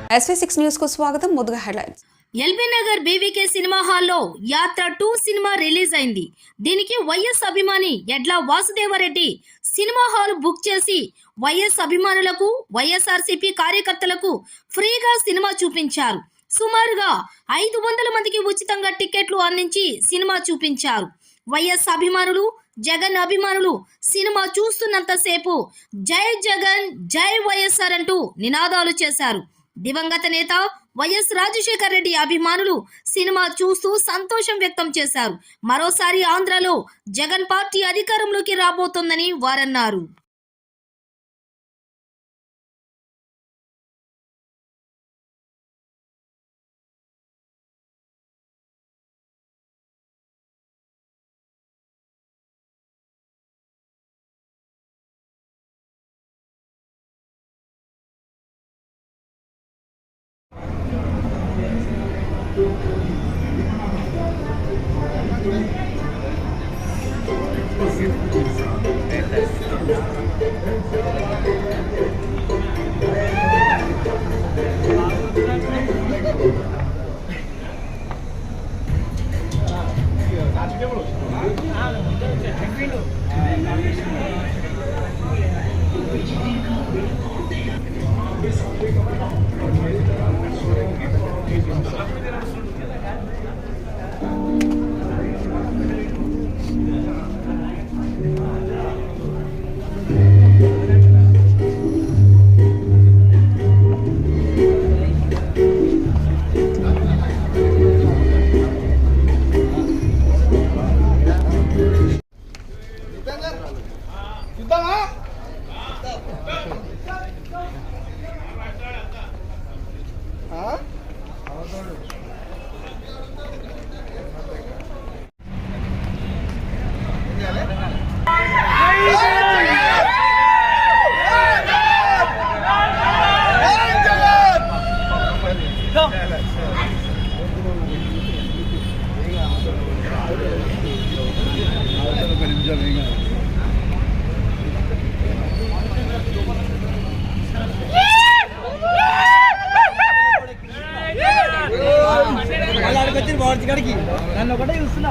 SV6 news కు స్వాగతం. ముందుగా headlines. LB Nagar BVK cinema హాల్లో యాత్ర 2 సినిమా రిలీజ్ అయింది. దీనికి వైఎస్ అభిమాని ఎడ్ల వాసుదేవరెడ్డి సినిమా హాల్ బుక్ చేసి వైఎస్ అభిమానులకు వైఎస్ఆర్సీపీ కార్యకర్తలకు ఫ్రీగా సినిమా చూపించారు. సుమారుగా 500 మందికి ఉచితంగా టికెట్లు అందించి సినిమా చూపించారు. వైఎస్ అభిమానులు జగన్ అభిమానులు సినిమా చూస్తున్నంతసేపు జై జగన్ జై వైఎస్ఆర్ అంటూ నినాదాలు చేశారు. దివంగత నేత వైఎస్ రాజశేఖర్ రెడ్డి అభిమానులు సినిమా చూస్తూ సంతోషం వ్యక్తం చేశారు. మరోసారి ఆంధ్రలో జగన్ పార్టీ అధికారంలోకి రాబోతోందని వారన్నారు. నన్ను ఒకటే చూస్తున్నా.